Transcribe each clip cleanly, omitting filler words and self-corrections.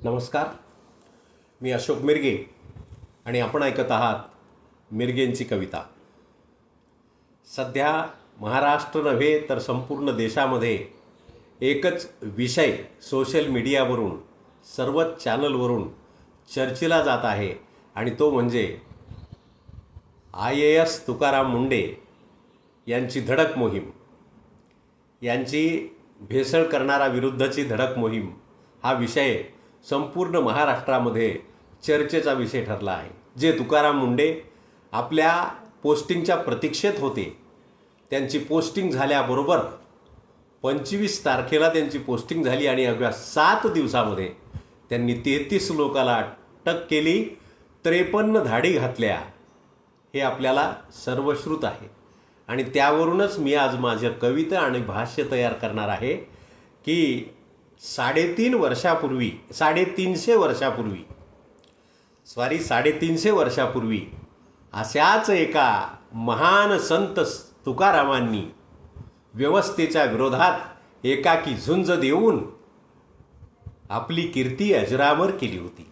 नमस्कार. मी अशोक मिरगे आणि आपण ऐकत आहात मिरगेंची कविता. सध्या महाराष्ट्र नव्हे तर संपूर्ण देशामध्ये एकच विषय सोशल मीडियावरून सर्वच चॅनलवरून चर्चेला जात आहे आणि तो म्हणजे IAS तुकाराम मुंडे यांची धडक मोहीम, यांची भेसळ करणारा विरुद्धची धडक मोहीम हा विषय संपूर्ण महाराष्ट्रामध्ये चर्चेचा विषय ठरला आहे. जे तुकाराम मुंडे आपल्या पोस्टिंगच्या प्रतीक्षेत होते, त्यांची पोस्टिंग झाल्याबरोबर 25 तारखेला त्यांची पोस्टिंग झाली आणि अवघ्या 7 दिवसामध्ये त्यांनी 33 लोकाला अटक केली, 53 धाडी घातल्या. हे आपल्याला सर्वश्रुत आहे आणि त्यावरूनच मी आज माझं कविता आणि भाष्य तयार करणार आहे की 350 वर्षापूर्वी अशाच एका महान संत तुकारामांनी व्यवस्थेच्या विरोधात एकाकी झुंज देऊन आपली कीर्ती अजरामर केली होती.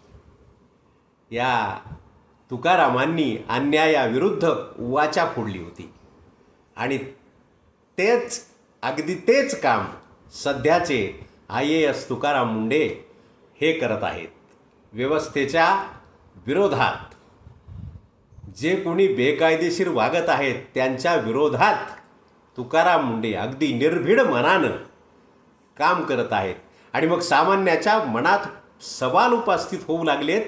या तुकारामांनी अन्यायाविरुद्ध वाचा फोडली होती आणि अगदी तेच काम सध्याचे IAS तुकाराम मुंडे हे करत आहेत. व्यवस्थेच्या विरोधात जे कोणी बेकायदेशीर वागत आहेत त्यांच्या विरोधात तुकाराम मुंडे अगदी निर्भीड मनानं काम करत आहेत. आणि मग सामान्याच्या मनात सवाल उपस्थित होऊ लागलेत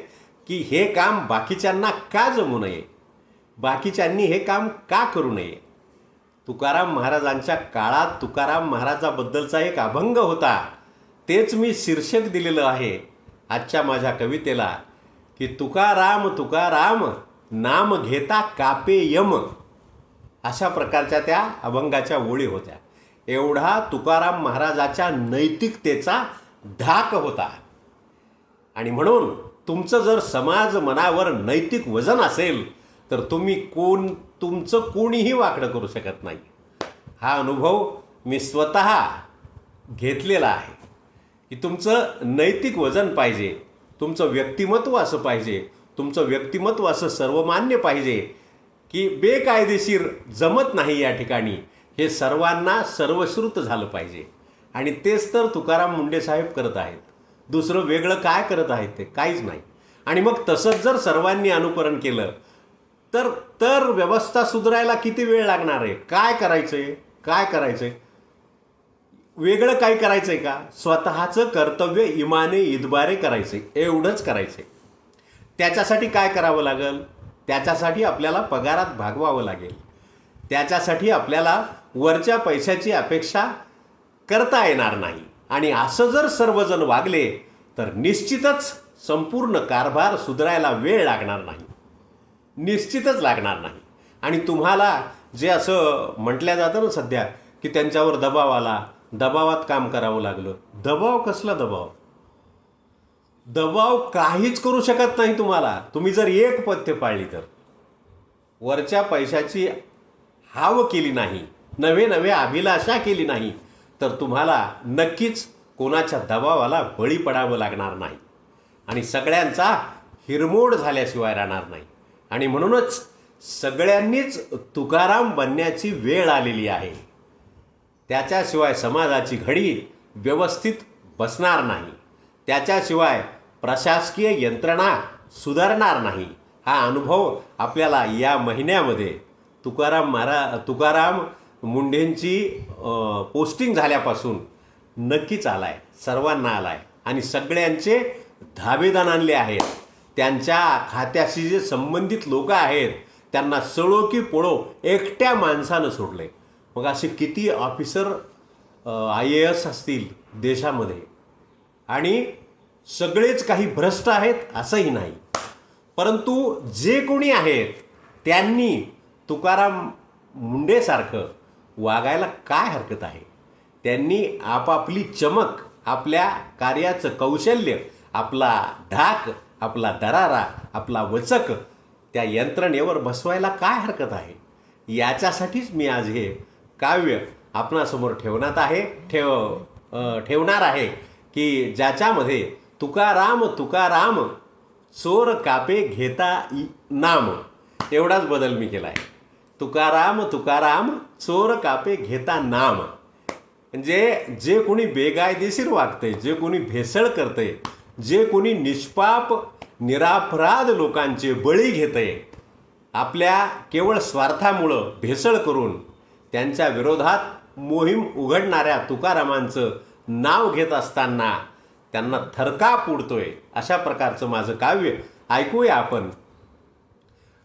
की हे काम बाकीच्यांना का जमू नये, बाकीच्यांनी हे काम का करू नये. तुकाराम महाराजांच्या काळात तुकाराम महाराजाबद्दलचा एक अभंग होता, तेच मी शीर्षक दिलेलं आहे आजच्या माझ्या कवितेला की तुकाराम तुकाराम नाम घेता कापे यम. अशा प्रकारच्या त्या अभंगाच्या ओळी होत्या. एवढा तुकाराम महाराजाच्या नैतिकतेचा धाक होता. आणि म्हणून तुमचं जर समाज मनावर नैतिक वजन असेल तर तुमचं कोणीही वाकडं करू शकत नाही. हा अनुभव मी स्वतः घेतलेला आहे की तुमचं नैतिक वजन पाहिजे, तुमचं व्यक्तिमत्व असं पाहिजे, तुमचं व्यक्तिमत्व असं सर्वमान्य पाहिजे की बेकायदेशीर जमत नाही या ठिकाणी, हे सर्वांना सर्वश्रुत झालं पाहिजे. आणि तेच तर तुकाराम मुंडे साहेब करत आहेत. दुसरं वेगळं काय करत आहेत ते काहीच नाही. आणि मग तसंच जर सर्वांनी अनुकरण केलं तर व्यवस्था सुधारायला किती वेळ लागणार आहे. काय करायचं आहे वेगळं काय करायचं आहे का? स्वतःचं कर्तव्य इमाने इतबारे करायचं आहे, एवढंच करायचं आहे. त्याच्यासाठी काय करावं लागेल? त्याच्यासाठी आपल्याला पगारात भागवावं लागेल. त्याच्यासाठी आपल्याला वरच्या पैशाची अपेक्षा करता येणार नाही. आणि असं जर सर्वजण वागले तर निश्चितच संपूर्ण कारभार सुधारायला वेळ लागणार नाही, निश्चितच लागणार नाही. आणि तुम्हाला जे असं म्हटलं जातं ना सध्या की त्यांच्यावर दबाव आला, दबावात काम करावं लागलं. दबाव कसला दबाव? दबाव काहीच करू शकत नाही तुम्हाला. तुम्ही जर एक पथ्य पाळली तर, वरच्या पैशाची हाव केली नाही, नवे अभिलाषा केली नाही तर तुम्हाला नक्कीच कोणाच्या दबावाला बळी पडावं लागणार नाही आणि सगळ्यांचा हिरमोड झाल्याशिवाय राहणार नाही. आणि म्हणूनच सगळ्यांनीच तुकाराम बनण्याची वेळ आलेली आहे. त्याच्याशिवाय समाजाची घडी व्यवस्थित बसणार नाही, त्याच्याशिवाय प्रशासकीय यंत्रणा सुधारणार नाही. हा अनुभव आपल्याला या महिन्यामध्ये तुकाराम मुंडेंची पोस्टिंग झाल्यापासून नक्कीच आला आहे, सर्वांना आला आहे. आणि सगळ्यांचे धाबेदान आणले आहेत. त्यांच्या खात्याशी जे संबंधित लोक आहेत त्यांना सळो की पोळो एकट्या माणसानं सोडले. मग असे किती ऑफिसर IAS असतील देशामध्ये आणि सगळेच काही भ्रष्ट आहेत असंही नाही. परंतु जे कोणी आहेत त्यांनी तुकाराम मुंडेसारखं वागायला काय हरकत आहे? त्यांनी आपापली चमक, आपल्या कार्याचं कौशल्य, आपला धाक, आपला दरारा, आपला वचक त्या यंत्रणेवर बसवायला काय हरकत आहे? याच्यासाठीच मी आज हे काव्य आपणासमोर ठेवणार आहे की ज्याच्यामध्ये तुकाराम तुकाराम चोर कापे घेता नाम. एवढाच बदल मी केला आहे. तुकाराम तुकाराम चोर कापे घेता नाम. म्हणजे जे कोणी बेकायदेशीर वागतंय, जे कोणी भेसळ करतंय, जे कोणी निष्पाप निरापराध लोकांचे बळी घेतंय, आपल्या केवळ स्वार्थामुळं भेसळ करून त्यांच्या विरोधात मोहीम उघडणाऱ्या तुकारामांचं नाव घेत असताना त्यांना थरकाप उडतोय, अशा प्रकारचं माझं काव्य ऐकूया आपण.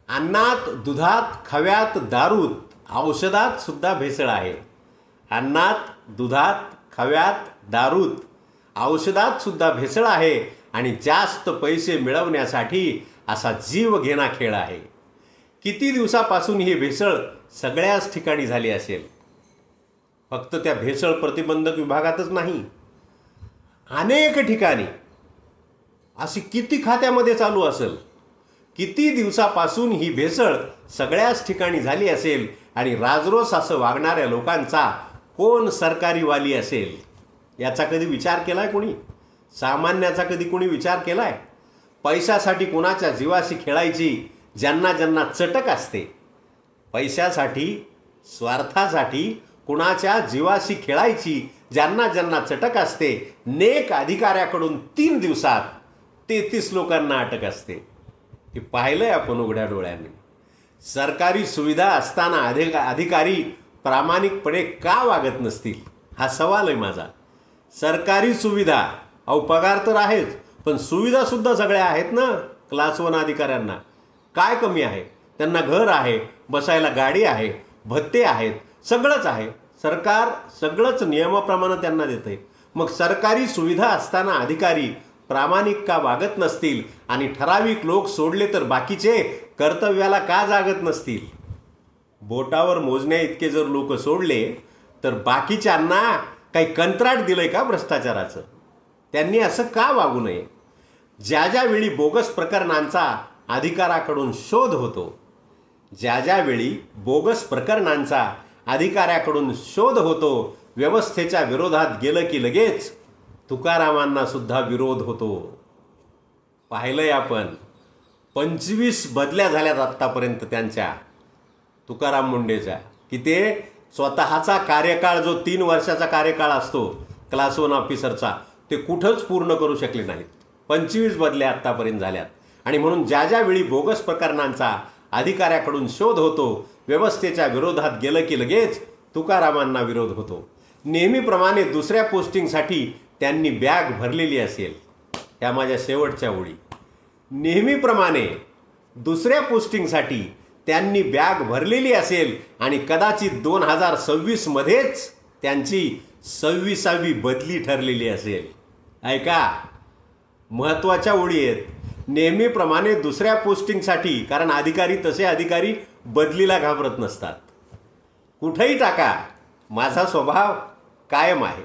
अन्नात दुधात खव्यात दारूत औषधात सुद्धा भेसळ आहे. अन्नात दुधात खव्यात दारूत औषधात सुद्धा भेसळ आहे आणि जास्त पैसे मिळवण्यासाठी असा जीव घेणा खेळ आहे. किती दिवसापासून ही भेसळ सगळ्याच ठिकाणी झाली असेल. फक्त त्या भेसळ प्रतिबंधक विभागातच नाही, अनेक ठिकाणी अशी किती खात्यामध्ये चालू असेल. किती दिवसापासून ही भेसळ सगळ्याच ठिकाणी झाली असेल आणि राजरोस असं वागणाऱ्या लोकांचा कोण सरकारी वाली असेल, याचा कधी विचार केला आहे कोणी? सामान्याचा कधी कोणी विचार केला आहे? पैशासाठी कोणाच्या जीवाशी खेळायची ज्यांना ज्यांना चटक असते, पैशासाठी स्वार्थासाठी कुणाच्या जीवाशी खेळायची ज्यांना ज्यांना चटक असते, नेक अधिकाऱ्याकडून 3 दिवसात 33 लोकांना अटक असते. हे पाहिलंय आपण उघड्या डोळ्याने. सरकारी सुविधा असताना अधिकारी प्रामाणिकपणे का वागत नसतील, हा सवाल आहे माझा. सरकारी सुविधा, अहो पगार तर आहेच, पण सुविधासुद्धा सगळ्या आहेत ना क्लास 1 अधिकाऱ्यांना. काय कमी आहे? त्यांना घर आहे, बसायला गाडी आहे, भत्ते आहेत, सगळंच आहे. सरकार सगळंच नियमाप्रमाणे त्यांना देते. मग सरकारी सुविधा असताना अधिकारी प्रामाणिक का वागत नसतील आणि ठराविक लोक सोडले तर बाकीचे कर्तव्याला का जागत नसतील? बोटावर मोजण्या इतके जर लोक सोडले तर बाकीच्यांना काही कंत्राट दिलंय का भ्रष्टाचाराचं? त्यांनी असं का वागू नये? ज्या ज्यावेळी बोगस प्रकरणांचा अधिकाऱ्याकडून शोध होतो, ज्या ज्यावेळी बोगस प्रकरणांचा अधिकाऱ्याकडून शोध होतो, व्यवस्थेच्या विरोधात गेलं की लगेच तुकारामांना सुद्धा विरोध होतो. पाहिलंय आपण. 25 बदल्या झाल्यात आत्तापर्यंत त्यांच्या, तुकाराम मुंडेच्या, की ते स्वतःचा कार्यकाळ जो 3 वर्षाचा कार्यकाळ असतो क्लास 1 ऑफिसरचा, ते कुठंच पूर्ण करू शकले नाहीत. 25 बदल्या आत्तापर्यंत झाल्यात. आणि म्हणून ज्या ज्यावेळी बोगस प्रकरणांचा अधिकाऱ्याकडून शोध होतो, व्यवस्थेच्या विरोधात गेलं की लगेच तुकारामांना विरोध होतो. नेहमीप्रमाणे दुसऱ्या पोस्टिंगसाठी त्यांनी बॅग भरलेली असेल. ह्या माझ्या शेवटच्या ओळी. नेहमीप्रमाणे दुसऱ्या पोस्टिंगसाठी त्यांनी बॅग भरलेली असेल आणि कदाचित 2026 मध्येच त्यांची 26वी बदली ठरलेली असेल. ऐका, महत्त्वाच्या ओळी आहेत. नेहमीप्रमाणे दुसऱ्या पोस्टिंगसाठी, कारण तसे अधिकारी बदलीला घाबरत नसतात. कुठेही टाका, माझा स्वभाव कायम आहे.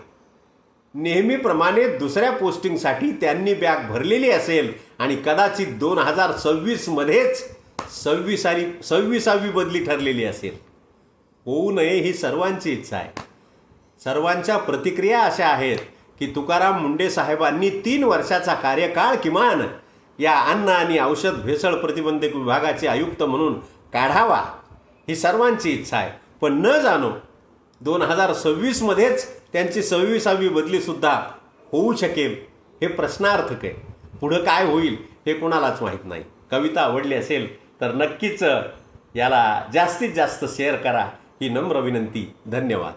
नेहमीप्रमाणे दुसऱ्या पोस्टिंगसाठी त्यांनी बॅग भरलेली असेल आणि कदाचित 2026 मध्येच 26वी बदली ठरलेली असेल. होऊ नये ही सर्वांची इच्छा आहे. सर्वांच्या प्रतिक्रिया अशा आहेत की तुकाराम मुंडे साहेबांनी 3 वर्षाचा कार्यकाळ किमान या अन्न आणि औषध भेसळ प्रतिबंधक विभागाचे आयुक्त म्हणून काढावा, ही सर्वांची इच्छा आहे. पण न जाणो 2026 मध्येच त्यांची 26वी बदलीसुद्धा होऊ शकेल, हे प्रश्नार्थक आहे. पुढं काय होईल हे कोणालाच माहीत नाही. कविता आवडली असेल तर नक्कीच याला जास्तीत जास्त शेअर करा, ही नम्र विनंती. धन्यवाद.